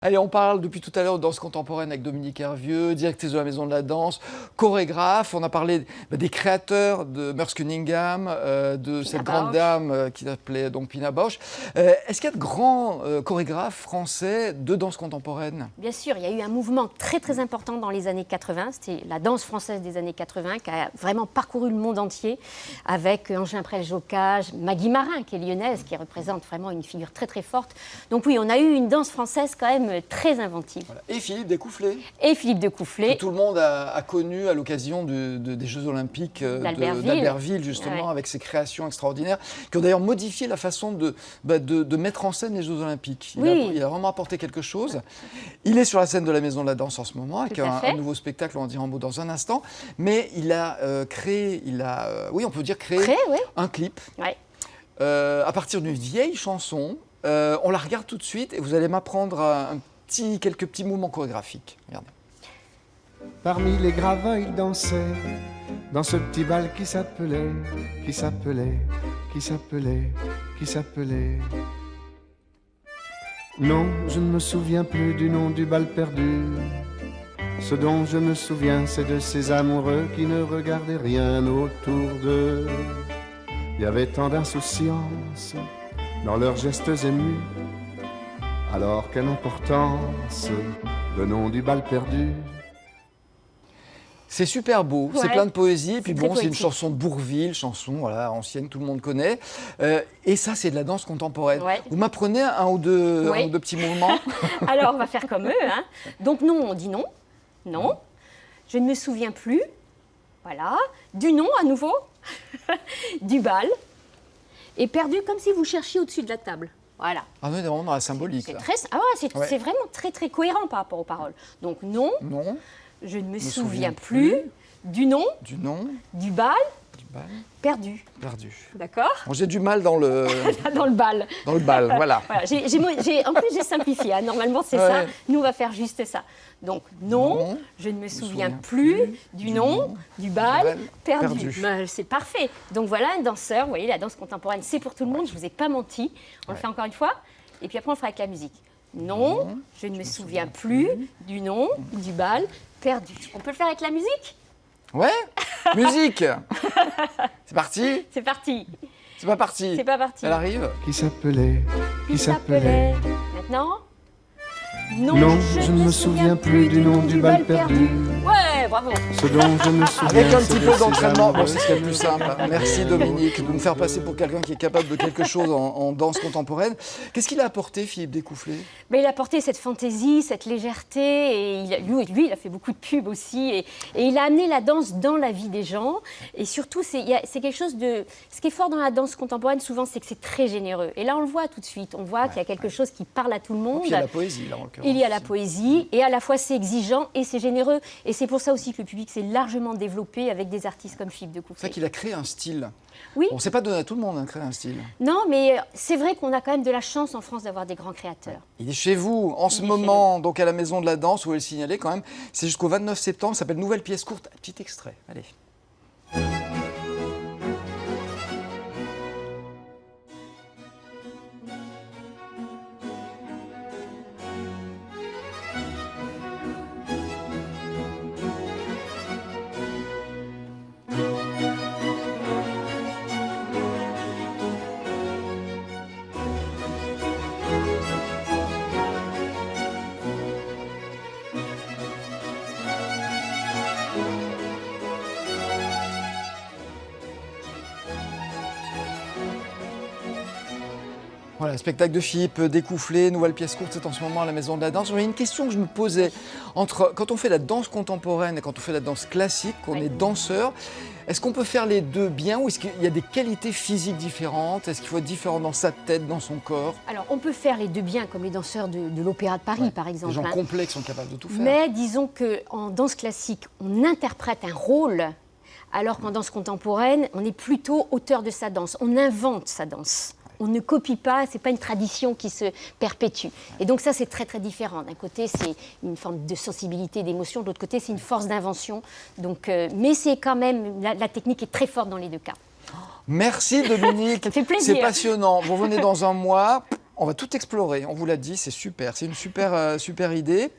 Allez, on parle depuis tout à l'heure de danse contemporaine avec Dominique Hervieux, directrice de la Maison de la Danse, chorégraphe. On a parlé des créateurs de Merce Cunningham, de cette grande dame qui s'appelait donc Pina Bausch. Est-ce qu'il y a de grands chorégraphes français de danse contemporaine? Bien sûr, il y a eu un mouvement très très important dans les années 80. C'était la danse française des années 80 qui a vraiment parcouru le monde entier avec Angela Prel-Jocage, Maggie Marin qui est lyonnaise, qui représente vraiment une figure très très forte. Donc oui, on a eu une danse française quand même très inventive. Voilà. Et Philippe Découfflé. Et Philippe Découfflé. Que tout le monde a connu à l'occasion des Jeux Olympiques d'Albertville, justement, avec ses créations extraordinaires, qui ont d'ailleurs modifié la façon de mettre en scène les Jeux Olympiques. Il a vraiment apporté quelque chose. Il est sur la scène de la Maison de la Danse en ce moment, avec un nouveau spectacle, on en dira un mot dans un instant. Mais il a créé, on peut dire créé un clip à partir d'une vieille chanson. On la regarde tout de suite et vous allez m'apprendre quelques petits mouvements chorégraphiques. Regardez. Parmi les gravats, il dansait dans ce petit bal qui s'appelait. Non, je ne me souviens plus du nom du bal perdu. Ce dont je me souviens, c'est de ces amoureux qui ne regardaient rien autour d'eux. Il y avait tant d'insouciance dans leurs gestes émus. Alors quelle importance, le nom du bal perdu. C'est super beau, c'est plein de poésie, et puis bon, c'est une chanson de Bourvil, chanson ancienne, tout le monde connaît. Et ça, c'est de la danse contemporaine. Vous m'apprenez un ou deux petits mouvements? Alors, on va faire comme eux. Hein. Donc non, on dit non. Non. Je ne me souviens plus. Voilà. Du non à nouveau. Du bal. Et perdu comme si vous cherchiez au-dessus de la table. Voilà. Ah, on est vraiment dans la symbolique. C'est vraiment très très cohérent par rapport aux paroles. Donc non. Non. Je ne me souviens plus. Du non. Du non. Du bal. Perdu. D'accord. Bon, j'ai du mal dans le... dans le bal. Dans le bal, voilà. En plus, j'ai simplifié. Hein. Normalement, c'est ça. Nous, on va faire juste ça. Donc, non, je ne me souviens plus du nom, du bal, perdu. Ben, c'est parfait. Donc, voilà un danseur. Vous voyez, la danse contemporaine, c'est pour tout le monde. Je ne vous ai pas menti. On le fait encore une fois. Et puis après, on le fera avec la musique. Non, je ne me souviens plus du nom, du bal, perdu. On peut le faire avec la musique ? Ouais. Musique. C'est parti. C'est parti. C'est pas parti. C'est pas parti. Elle arrive. Qui s'appelait. Maintenant. Non, je ne me souviens plus du nom du bal perdu. Ouais, bravo. Ce dont je me souviens. Avec un petit peu d'entraînement, bon, c'est ce qu'il y a de plus simple. Merci Dominique de me faire passer pour quelqu'un qui est capable de quelque chose en danse contemporaine. Qu'est-ce qu'il a apporté, Philippe Découfflé? Il a apporté cette fantaisie, cette légèreté. Et lui, il a fait beaucoup de pubs aussi. Et il a amené la danse dans la vie des gens. Et surtout, c'est quelque chose de... Ce qui est fort dans la danse contemporaine, souvent, c'est que c'est très généreux. Et là, on le voit tout de suite. On voit qu'il y a quelque chose qui parle à tout le monde. Il y a la poésie, là, en l'occurrence. Il y a la poésie, et à la fois c'est exigeant et c'est généreux. Et c'est pour ça aussi que le public s'est largement développé avec des artistes comme Philippe Découfflé. C'est vrai qu'il a créé un style. Oui. Bon, c'est pas donné à tout le monde de créer un style. Non, mais c'est vrai qu'on a quand même de la chance en France d'avoir des grands créateurs. Il est chez vous en ce moment, donc à la Maison de la Danse, vous pouvez le signaler quand même. C'est jusqu'au 29 septembre, ça s'appelle Nouvelle pièce courte. Un petit extrait, allez. Voilà, spectacle de Philippe Découfflé, nouvelle pièce courte, c'est en ce moment à la Maison de la Danse. Il y a une question que je me posais, quand on fait la danse contemporaine et quand on fait la danse classique, qu'on est danseur, est-ce qu'on peut faire les deux bien ou est-ce qu'il y a des qualités physiques différentes? Est-ce qu'il faut être différent dans sa tête, dans son corps? Alors, on peut faire les deux bien, comme les danseurs de l'Opéra de Paris, par exemple. Les gens complets qui sont capables de tout faire. Mais disons qu'en danse classique, on interprète un rôle, alors qu'en danse contemporaine, on est plutôt auteur de sa danse. On invente sa danse. On ne copie pas, ce n'est pas une tradition qui se perpétue. Et donc ça, c'est très très différent. D'un côté, c'est une forme de sensibilité, d'émotion. De l'autre côté, c'est une force d'invention. Donc, mais c'est quand même, la technique est très forte dans les deux cas. Merci Dominique. Ça fait plaisir. C'est passionnant. Vous revenez dans un mois. On va tout explorer, on vous l'a dit, c'est super, c'est une super idée.